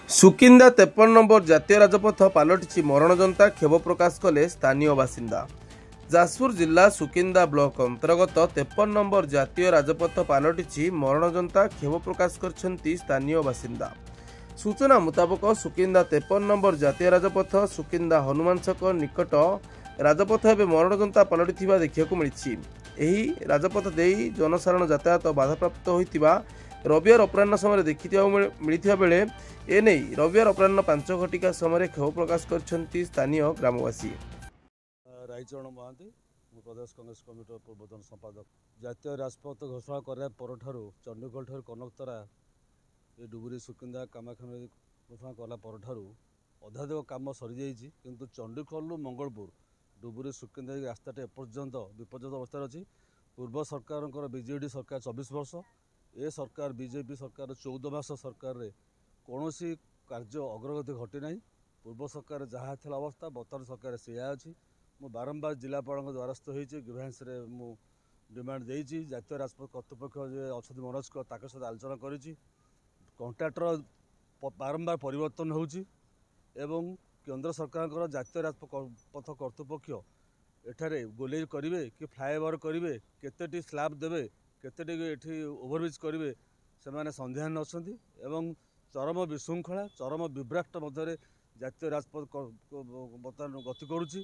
Sukinda 53 number जातीय राजपथ पलटि मरण जनता क्षोभ प्रकाश कले स्थानीय बासिंदा। जाजपुर जिला सुकिंदा ब्लॉक अंतर्गत 53 नंबर जातीय राजपथ पलटि मरण जनता क्षोभ प्रकाश करछंती स्थानीय बासिंदा। सूचना मुताबक सुकिंदा 53 नंबर जातीय राजपथ सुकिंदा हनुमान छक निकट राजपथ एवं मरण जनता पलटि देखा मिली। एही राजपथ देई जनसाधारण यातायात बाधाप्राप्त होइतिबा रविवार अपराह्न समय देखि मिलता बेले एने रविवार अपराह्न 5 घटिका समय क्षोभ प्रकाश करछंती स्थानीय ग्रामवासी। रायचरण महांती प्रदेश कांग्रेस कमिटी पूर्वतन संपादक। जातीय राजपथ घोषणा करा परठारु चंडीगढ़ ठार कनकतरा ये डुबुरी सुकिंदा कामाख्या घोषणा कला परठारु अधाधिक काम सरी जाइछि, किंतु चंडीगढ़ मंगलपुर डुबुरी सुकिंदा रास्ताटे एपर्यंत विपर्यस्त अवस्था अच्छी। पूर्व सरकार बीजेडी सरकार 24 वर्ष, ए सरकार बीजेपी सरकार 14 मास सरकार रे कौन कार्य अग्रगति घटी ना। पूर्व सरकार जहाँ थी अवस्था बर्तमान सरकार सीया अच्छी। मु बारंबार जिलापाल द्वारस्थ होती ग्रीवेंस मु डिमांड देती जातीय राजपथ कर्तृपक्ष अच्छा मनोज सहित आलोचना करी। कंट्राक्टर बारंबार परिवर्तन होची एवं केंद्र सरकार जातीय राजपथ कर्तृपक्ष एठारे गोलेज करेंगे कि फ्लाईओवर करेंगे, केतेटी स्लैब देवे, केतेटी एठी ओवरब्रिज करेंगे, से संध्यान अच्छा एवं चरम विशृंखला चरम विभ्राट मध्य जातीय राजपथ बर्तमान गति करुच्ची।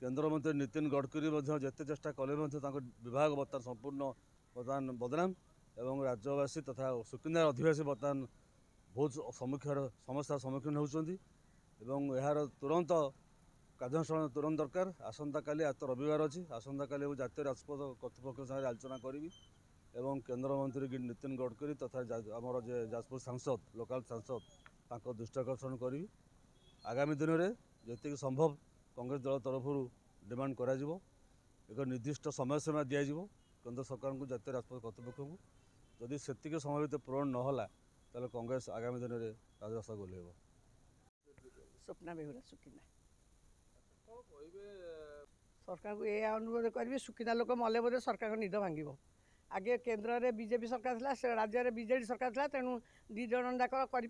केन्द्रमंत्री नितिन गडकरी जिते चेष्टा कले विभाग बर्तमान संपूर्ण बर्तमान बदनाम एवं राज्यवासी तथा सुकिंदा अधिवासी बर्तमान बहुत समस्या सम्मुखीन होती। यार तुरंत कार्यानुष्ठान तुरंत दरकार। आसंता काली आज तो रविवार अच्छी, आसंता काली जातीय राजपथ कर्तृपक्ष साथ आलोचना करी एवं केन्द्रमंत्री नितिन गडकरी तथा आमर जाजपुर सांसद लोकाल सांसद दृष्टि आकर्षण करी आगामी दिन में जी संभव कांग्रेस दल तरफ डिमांड करा एक निर्दिष्ट समय सीमा दिज्व केंद्र सरकार को जातीय राजपथ कर्तृपक्ष को। जदि से समय भितर पूरण नहला ताले कांग्रेस आगामी दिन में राजरास्ता गोलेब। स्वप्ना बेहुरा सुकिंदा सरकार को यह अनुरोध करी सुकिंदा लोक मले बोधे सरकार निद भांग। आगे केन्द्र में बीजेपी सरकार था, राज्य में बीजेडी सरकार था, तेणु दी जन जाक करें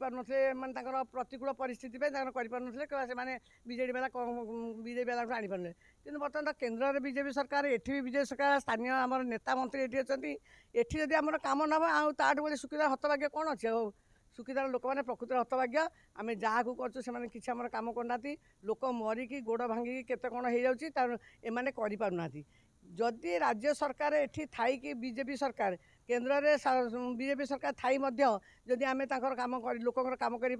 मानते प्रतिकूल परिस्थिति करें से बीजेडी वाला बीजेपी वाला आनीपारे कि बर्तमान तो केन्द्र में बीजेपी सरकार एठी भी बीजेपी सरकार स्थानीय आम नेता मंत्री ये अच्छा एटी जब आम कम ना आठ बोले सुकिंदा हतभाग्य कौन अच्छे सुकिंदार लोक मैंने प्रकृति हतभाग्य। आम जहाँ को कर किसी आम कम करना लोक मरिकी गोड़ भांगिकी केते कौन हो जाने करें। जदि राज्य सरकार एठी थाई कि बीजेपी सरकार केन्द्र में बीजेपी सरकार थाई जदि आम कम लोकर कम करें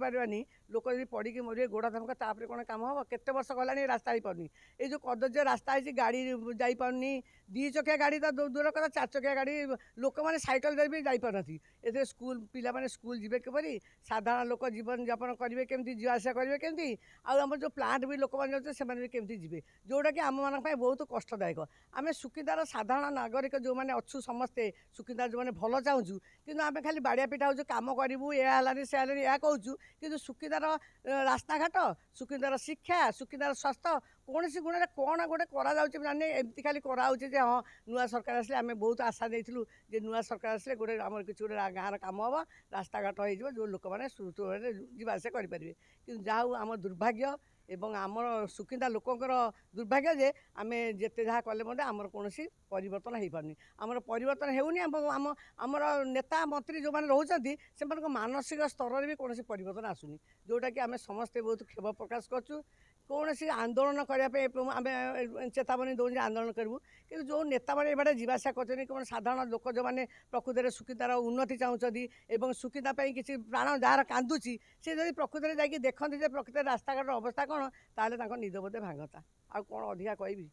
लोक जब पड़ी मरे गोड़ा धमक तापर कौन कम हम केते वर्ष गलानी रास्ता हो पानी। ये जो कदर्य रास्ता है गाड़ी जापारनी 2 चकिया गाड़ी तो दूर कथा 4 चकिया गाड़ी लोक मैंने सैकल भी जापारती। ये स्कूल पिला माने स्कूल जी केपरि साधारण लोक जीवन यापन करेंगे केमती जीवासा करेंगे केमती आम जो प्लांट भी लोक मैंने से केमती जी जोटा कि आम मान बहुत कष्टदायक। आम सुकिंदार साधारण नागरिक जो मैंने अच्छु समस्ते सुकिंदार जो मैंने भल चाहूँ कि आम खाली बाड़िया पिटा हो कम करूँ ये से या कहूँ कि सुकिंदार रास्ताघाट सुकिंदार शिक्षा सुकिंदार स्वास्थ्य कौन सी गुण कौन गोटे कराने एमती खाली कराऊे हाँ नुआ सरकार आसे आम बहुत आशा देलु नुआ सरकार आसे गोटे आम किसी गोटे गाँव कम हम रास्ताघाट हो जो लोक मैंने सुचारू जीवासा करेंगे कि जहाँ आम दुर्भाग्य एवं आमर सुकिंदा लोकंर दुर्भाग्य जे आम जिते जहाँ कले आमर कौन परिवर्तन हो पारनी आमर परिवर्तन होनी आमर नेता मंत्री जो मैंने रोचे से मानसिक स्तर भी कौन परिवर्तन आसुनी जोटा कि आम समस्ते बहुत क्षोभ प्रकाश करूँ। कौन सी आंदोलन करने आम चेतावनी दौर आंदोलन करूँ कि जो नेता मैंने ये जीवासा कर कौन साधारण लोक जो मैंने प्रकृति सुकिंदार उन्नति चाहूँगी एवं सुकिंदा किसी प्राण जार कांदुची सी जब प्रकृति जाकि देखते प्रकृति रास्ताघाट अवस्था कौन ताले निद बोधे भांगता आ कौन अधिका कहि।